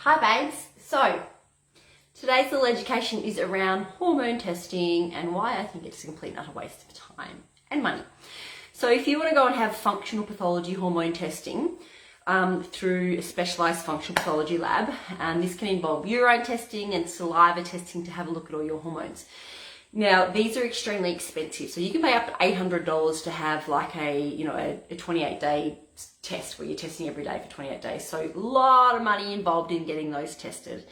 Hi babes, so today's little education is around hormone testing and why I think it's a complete and utter waste of time and money. So if you want to go and have functional pathology hormone testing through a specialised functional pathology lab, and this can involve urine testing and saliva testing to have a look at all your hormones. Now, these are extremely expensive, so you can pay up to $800 to have like a 28-day test where you're testing every day for 28 days. So a lot of money involved in getting those tested.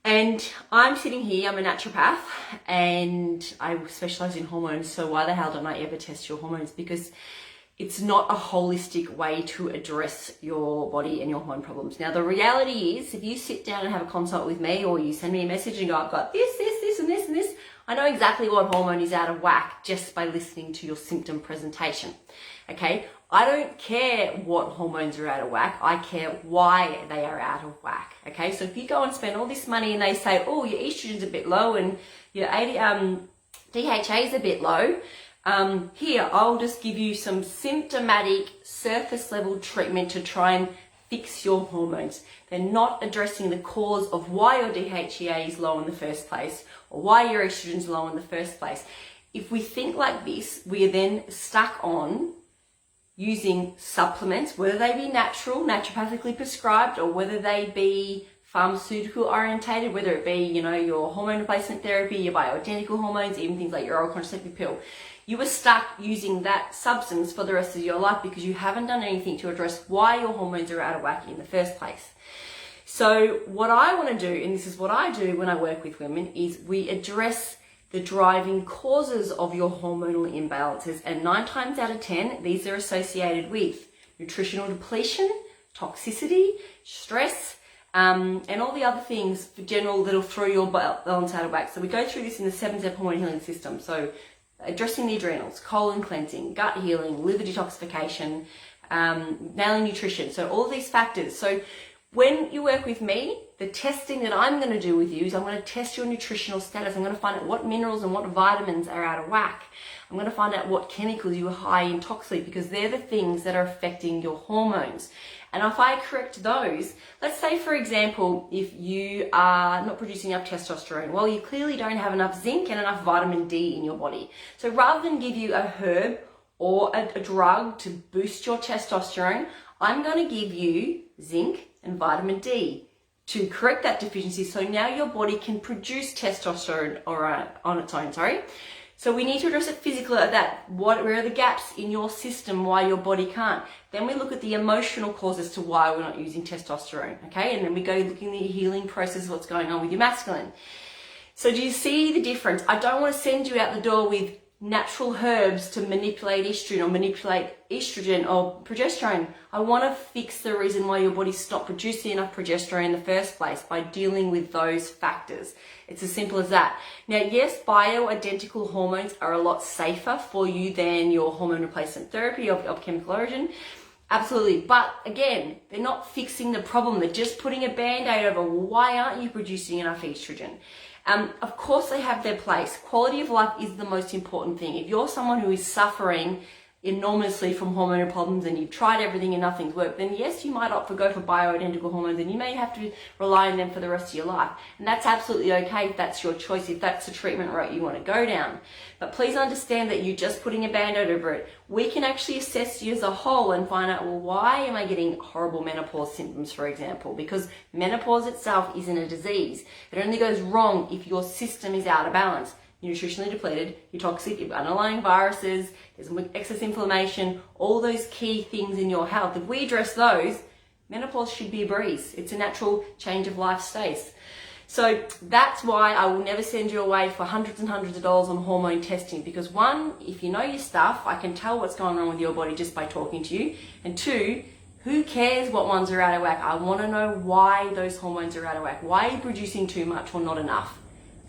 And I'm sitting here, I'm a naturopath, and I specialise in hormones, so why the hell don't I ever test your hormones? Because it's not a holistic way to address your body and your hormone problems. Now, the reality is, if you sit down and have a consult with me, or you send me a message and go, I've got this, and this, and this, I know exactly what hormone is out of whack just by listening to your symptom presentation, okay? I don't care what hormones are out of whack, I care why they are out of whack, okay? So if you go and spend all this money and they say, oh, your estrogen's a bit low and your DHA is a bit low, here, I'll just give you some symptomatic surface level treatment to try and fix your hormones. They're not addressing the cause of why your DHEA is low in the first place or why your estrogen's low in the first place. If we think like this, we are then stuck on using supplements, whether they be natural, naturopathically prescribed, or whether they be pharmaceutical orientated, whether it be, your hormone replacement therapy, your bioidentical hormones, even things like your oral contraceptive pill. You are stuck using that substance for the rest of your life because you haven't done anything to address why your hormones are out of whack in the first place. So what I want to do, and this is what I do when I work with women, is we address the driving causes of your hormonal imbalances, and 9 times out of 10, these are associated with nutritional depletion, toxicity, stress, and all the other things for general that'll throw your balance out of whack. So we go through this in the 7-step hormone healing system. So addressing the adrenals, colon cleansing, gut healing, liver detoxification, nailing nutrition. So all these factors. So when you work with me, the testing that I'm going to do with you is I'm going to test your nutritional status. I'm going to find out what minerals and what vitamins are out of whack. I'm going to find out what chemicals you are high in toxicity, because they're the things that are affecting your hormones. And if I correct those, let's say, for example, if you are not producing enough testosterone, well, you clearly don't have enough zinc and enough vitamin D in your body. So rather than give you a herb or a drug to boost your testosterone, I'm going to give you zinc and vitamin D to correct that deficiency, so now your body can produce testosterone on its own, So we need to address it physically like that. Where are the gaps in your system, why your body can't? Then we look at the emotional causes to why we're not using testosterone, okay? And then we go looking at the healing process, what's going on with your masculine. So do you see the difference? I don't want to send you out the door with natural herbs to manipulate estrogen or manipulate estrogen or progesterone. I want to fix the reason why your body's stopped producing enough progesterone in the first place by dealing with those factors. It's as simple as that. Now, yes, bioidentical hormones are a lot safer for you than your hormone replacement therapy of chemical origin. Absolutely. But again, they're not fixing the problem. They're just putting a band-aid over, well, why aren't you producing enough estrogen? Of course, they have their place. Quality of life is the most important thing. If you're someone who is suffering enormously from hormonal problems and you've tried everything and nothing's worked, then yes, you might opt for go for bioidentical hormones, and you may have to rely on them for the rest of your life. And that's absolutely okay if that's your choice, if that's the treatment route you want to go down. But please understand that you're just putting a band-aid over it. We can actually assess you as a whole and find out, well, why am I getting horrible menopause symptoms, for example? Because menopause itself isn't a disease. It only goes wrong if your system is out of balance. You're nutritionally depleted, you're toxic, you've got underlying viruses, there's excess inflammation, all those key things in your health. If we address those, menopause should be a breeze. It's a natural change of life state. So that's why I will never send you away for hundreds and hundreds of dollars on hormone testing, because 1, if you know your stuff, I can tell what's going on with your body just by talking to you. And 2, who cares what ones are out of whack? I want to know why those hormones are out of whack. Why are you producing too much or not enough?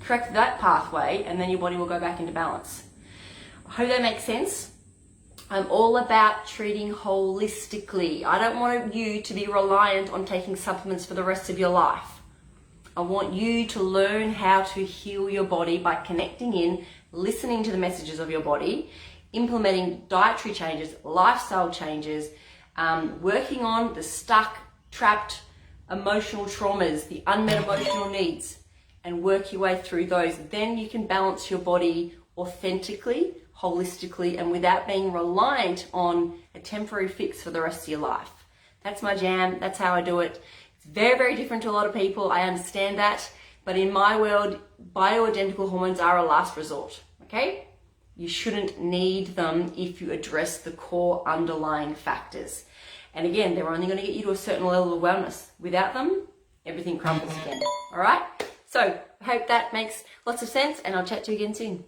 Correct that pathway, and then your body will go back into balance. I hope that makes sense. I'm all about treating holistically. I don't want you to be reliant on taking supplements for the rest of your life. I want you to learn how to heal your body by connecting in, listening to the messages of your body, implementing dietary changes, lifestyle changes, working on the stuck, trapped, emotional traumas, the unmet emotional needs, and work your way through those. Then you can balance your body authentically, holistically, and without being reliant on a temporary fix for the rest of your life. That's my jam. That's how I do it. It's very, very different to a lot of people. I understand that. But in my world, bioidentical hormones are a last resort, okay? You shouldn't need them if you address the core underlying factors. And again, they're only going to get you to a certain level of wellness. Without them, everything crumbles again. All right? So I hope that makes lots of sense, and I'll chat to you again soon.